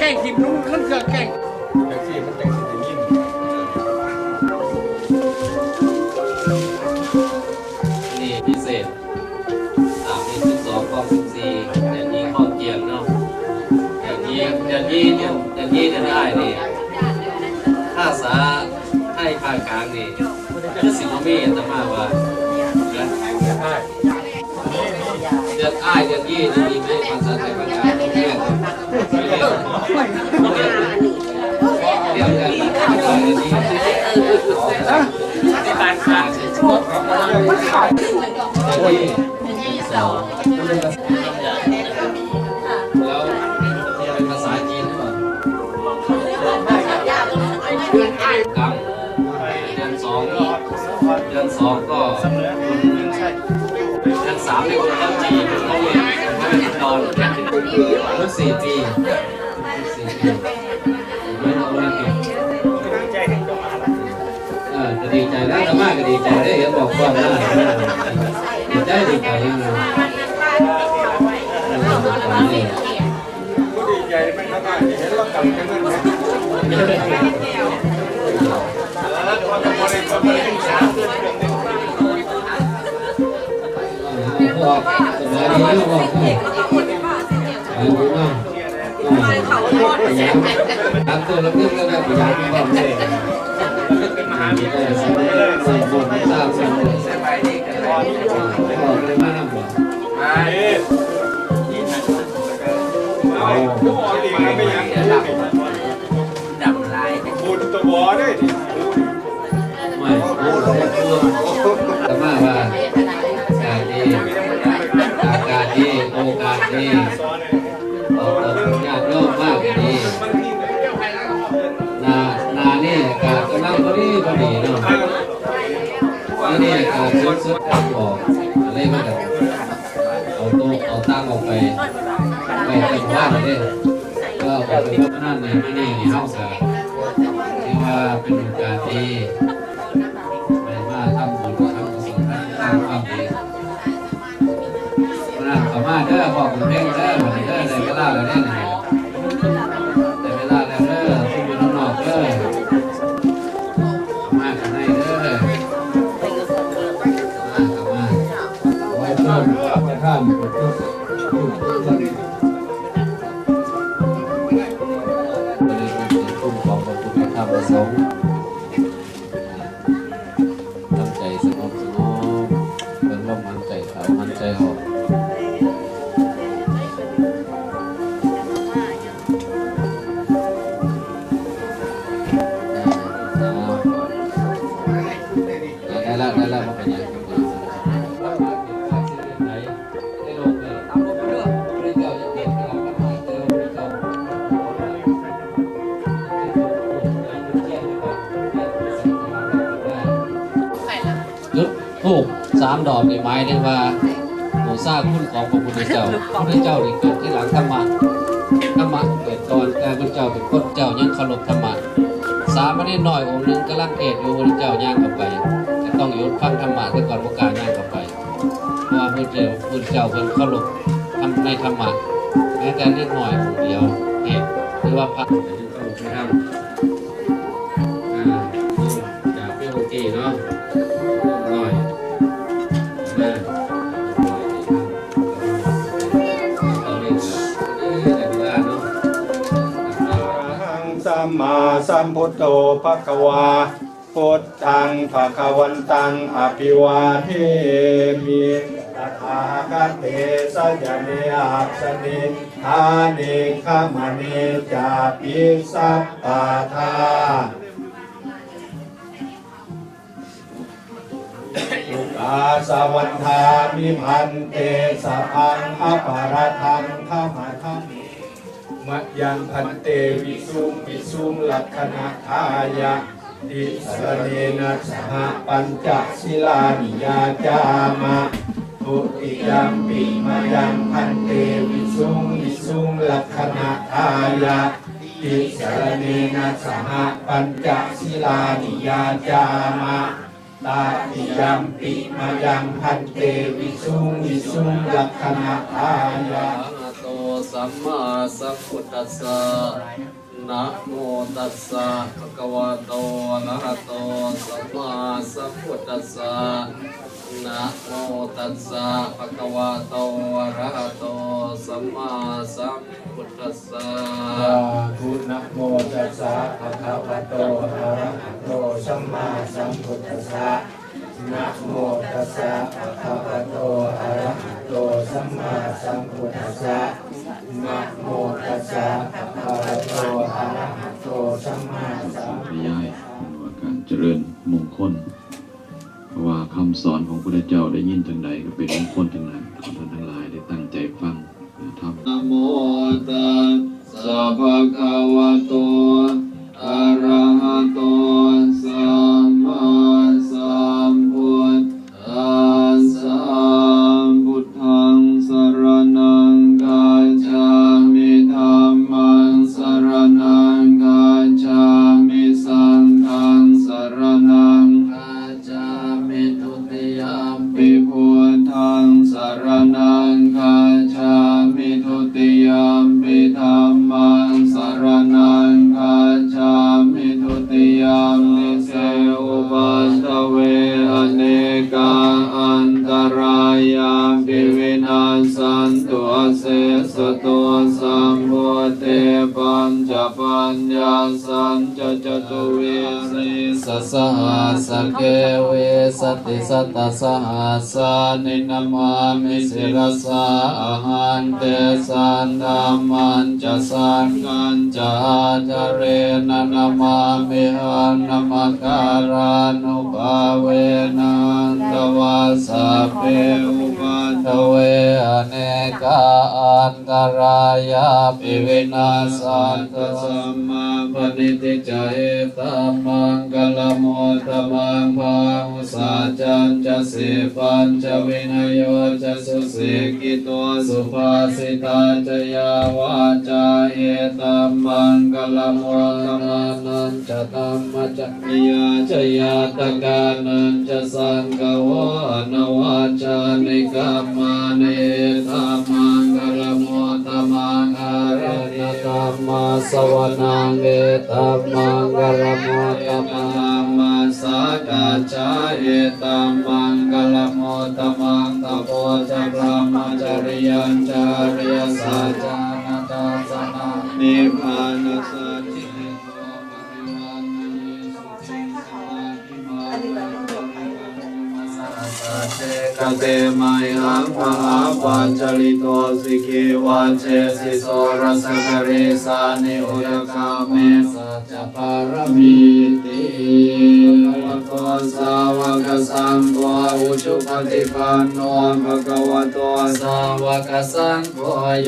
ล้งทีมนู้นนั่นคือแกล้งแต่ที่มันแต่งสิ่งนี้นี่พิเศษมี12ข้อ14อย่างนี้ข้อเกี่ยงเนาะอย่างนี้จะได้นี่ถ้าสาให้ภาคกลางนี่คือสิบเมตรแต่มาว่าเดือนอ้ายเดือนยี่จะมีไหมภาษาไทยภาคกลางเรียกกันในบ้านขาดโอ้ยแล้วเป็นภาษาจีนหรือเปล่ากลางเดือน2ก็เดือน3ในคนเขาจีนเขาเรียนดอนทุก4 ปีไม่ต้องเล่นเกมจะดีใจแล้วธรรมะก็ดีใจได้เห็นบอกความน่าดีใจยังไงดีใจไม่ธรรมะเห็นเรากลับกันนั่นแหละบอกสบายดีลูกบอกเขาตัดตัวแล้วนึกแล้วก็อยากบอกเลยเป็นมหาวิทยาลัยสมบูรณ์ทราบสมบูรณ์สบายดีกันบอกเลยมาหน้าบอกเอาผู้อ่อนดีกันไปยังดับลายบุญตัวบอได้ดิไม่พูดแต่ว่าอากาศดีโอกาสดีญาติโยมมากดีนานี่อากาศกำลังพอดีเนาะนี่อากาศสุดๆบอกอะไรมาแบบเอาตั้งออกไปเป็นบ้านเลยก็ออกไปพบนั่นนี่ห้องสาที่ว่าเป็นโอกาสดีไปมาทำบุญทำกุศลทำความดีนั่นขม่าเด้อบอกคุณเพ่งเด้อวันนี้เด้อในเวลาแล้วเนี่ยในเวลาแล้วเด้อที่อยู่นอกเด้อขม่ากันให้เด้อขม่าไว้เพิ่มจะข้ามของพระพุทธธรรมประสงค์ทำใจสงบเป็นลมหายใจเข้าหายใจออกได้แล้วมาเป็นยังไงทูบ3 ดอกในไม้เรียกว่าโหสร้างคุณของพระพุทธเจ้าพระพุทธเจ้าเกิดที่หลังธรรมะเกิดก่อนแต่พระเจ้าเป็นคนเจ้ายังเคารพธรรมะสามเณรน้อยองค์หนึ่งกำลังเทศอยู่พระเจ้าย่างเข้าไปจะต้องหยุดฟังธรรมะก่อนประกาศย่างเข้าไปเพราะว่าพระเจ้าเป็นเคารพในธรรมะแม้แต่เล็กน้อยองค์เดียวเทศหรือว่าพระไม่ทำจากพี่องค์ที่เนาะสัมมาสัมพุทโธภควาพุทธังภควันตังอภิวาเทมิตถาคเตสยเนอัสสนิทานิขมณีจาปิสัพพะทาอุกาสวันทามิพันเตสัพังอปารทังขมาทังมะยังพันเตวิสุงลักขณะทายะติสเนนะสหปัญจศิลานิยาจามะทุติยัมปิมายังพันเตวิสุงลักขณะทายะติสเนนะสหปัญจศิลานิยาจามะตาติยัมปิมายังพันเตวิสุงลักขณะทายะส สัมมาสัมพุทธัสสะนะโมตัสสะภะคะวะโตอะระหะโตสัมมาสัมพุทธัสสะนะโมตัสสะภะคะวะโตอะระหะโตสัมมาสัมพุทธัสสะ พุทนะโมตัสสะภะคะวะโตอะระหะโตสัมมาสัมพุทธัสสะนะโมตัสสะภะคะวะโตอะระหะโตสัมมาสัมพุทธัสสะนะโมตัสสะภะคะวะโตอะระหะโตสัมมาสัมพุทธัสสะ พยายว่าการเจริญมงคลเพราะว่าคำสอนของพระพุทธเจ้าได้ยินทางใดก็เป็นมงคลทั้งนั้นขอท่านทั้งหลายได้ตั้งใจฟังทำ นะโมตัสสะภะคะวะโตอะระหะโตสัมมาสัมพุทธัสสะพุทธังสรณังกัจฉามิธัมมังสรณังกัจฉามิสังฆังสรณังกัจฉามิทุติยมปิพุทธังสรณังกัจฉามิทุติยมปิธัมมังสรณังกัจฉามิทุติยมปิเสอุปัสสเวอเนกาอันตรายาปิวินาสันตุเสสตุสัมโพเตปัญจปัญญาสันจะจตุเวสีสสหัสเกเวสติสัตตสหัสสานินามามิสิรสาอาหันเตสันธามันจะสังกันจะจเรนะนามามิหันนมการานุภาเวนันตวาสะเปอุปัฏฐเวอเนกาอันตรายาปิวินาสันตสัมมาปณิติจเอตัมมังกลโมตมังภาหุสาจันจะสิปัญจวินโยจะสุสิกิโตสุภาสิตาจยาวาจาเอตัมมังกลโมตมานันจะตัมมจักริยาจยาตกานันจะสังกวานวาจานิกามาเนตัมมังกลโมตมังอารณตัมมาสวนังเอตัมมังกลโมตมังมาสากาจาเอตัมมังกลโมตมังตโพจะพระมจริยัญจาริยสัจจานาตาสนานิพพานัสสัจจิเตโตปริวันเยสุขิสวาภิมาสัจเจกเตมัยหังมหาปัจจลิโตสิกิวันเชสิโสรสกเรสานิอุรกาเมสัจจปารมีติภะคะวะสาวกสังโฆอุชุปฏิปันโนภะคะวะโตสาวกสังโฆ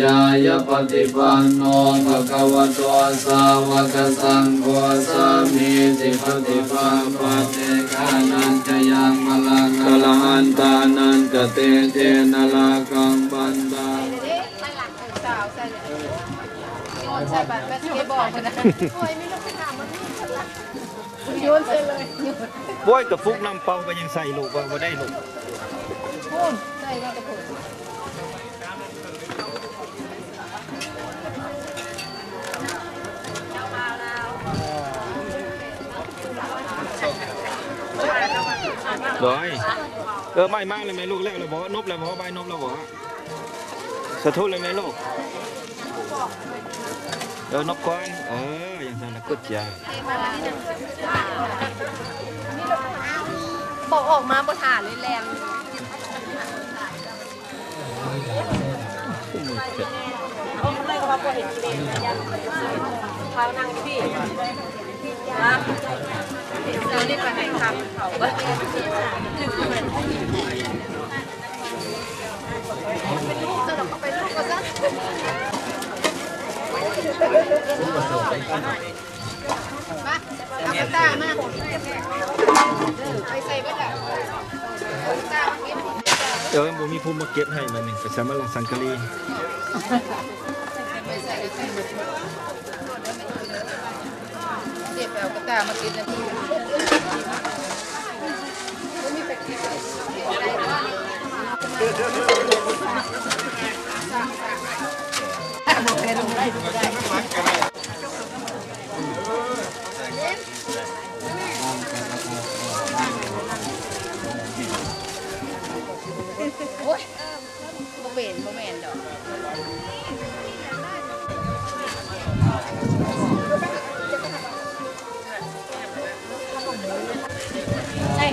ญาญาปฏิปันโนภะคะวะโตสาวกสังโฆสามีจิปฏิปันโนเจกานันจะยังมลังกละหันตานันจะเตเจนะลากังบันดา ใช่บัตรแบสเกตบอลคนนั้นโอ้ยไม่ต้องไปถามมันโยนใส่เลย โว้ยกับฟุกน้ำเปล่าก็ยังใส่ลูกว่าได้ลูก พูนใส่ก็กระปุก ร้อยไม่มากเลยไหมลูกแล้วเลยบอกว่านบแล้วบอกว่าใบนบแล้วบอกว่าสะทุนเลยไหมลูกนบก้อนอย่างนั้นนะกดยา บอกออกมาบนหาเลยแรงโอ้ไม่ก็มาปวดเห็นกิเลสยันเท้านั่งพี่นะเดี๋ยวนี้ไปไหนครับเขาก็เป็นลูกจะหรอกเป็นลูกก็ซะมาเอาไปตามาไปใส่ก็ได้ตามาเก็บ บุมีภูมิมาเก็บให้มันหนึ่งไปสามารถลองสังกะรี เจ็บเอากระตามากินนะพี่มีเป็ดที่ได้ โอ้ยบ่เป็นดอกใช่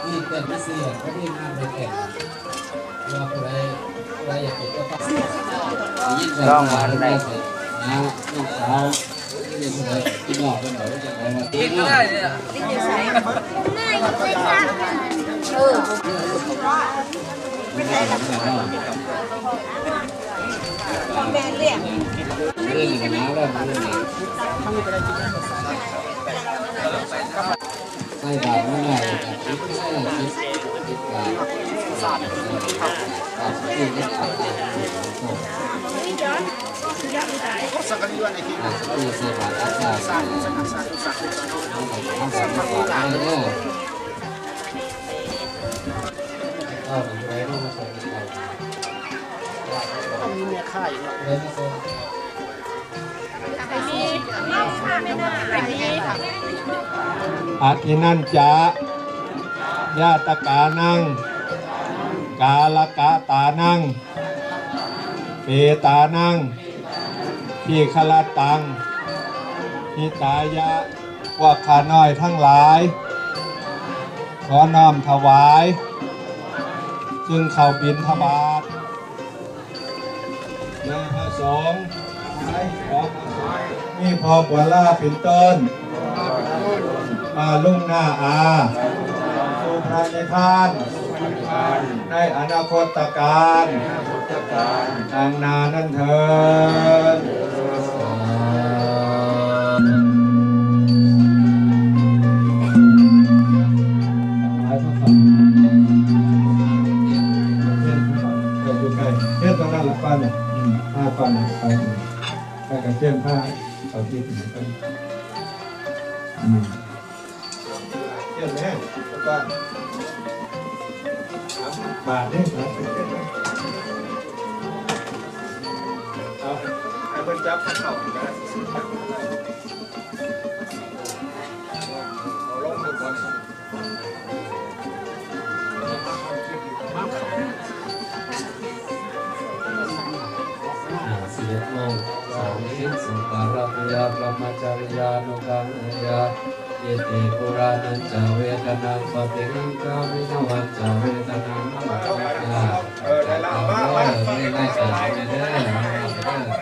นี่เป็นพิเศษเขาที่งานไปแข่งว่าใครอยากเป็นก็ต้องยิ่งใส่ตาได้เสร็จนะลูกสาวที่เป็นคนที่บอกเป็นแบบว่าจะอะไรมาตีก็ได้เนี่ยไม่ใช่แบบแม่เลี้ยงเรื่องอย่างนั้นแล้วมันใส่บาตรไม่ได้แบบคิดไม่ได้คิดการศาสตร์ที่จะทำสักการะในที่นี้ใส่บาตรอาจารย์ทำสักการะเนี่ยก็เป็นไรรู้มาส่งเรามีเมียค่ายเลยมาส่งอธินันจะญาตกานังกาลกะตานังเปตานังพิคลตังหิตายะพวกข้าน้อยทั้งหลายขอน้อมถวายจึงเข้าบิณฑบาตแม่พระสงฆ์มีพอบัวล่าเป็นต้นมาลุ่งหน้าอาสู่พระนิพพานในอนาคตการทางนานั่นเถิดเทียนตรงนั้นหลักปั้นเนี่ยผ้าปั้นไปกับเทียนผ้าเอาที่ถึงกันเทียนแม่แล้วก็บาทนี่บาทเอาไอ้เบิ้ลจับข้าวนะเอาลงมือก่อน11 โมง 30 สุการะยาพระมจริยานุกังยาเยติปุรานันจเวทนังปฏิกังกามินวันจเวทนังมะยาได้ละมาไม่ได้ใจเด้อ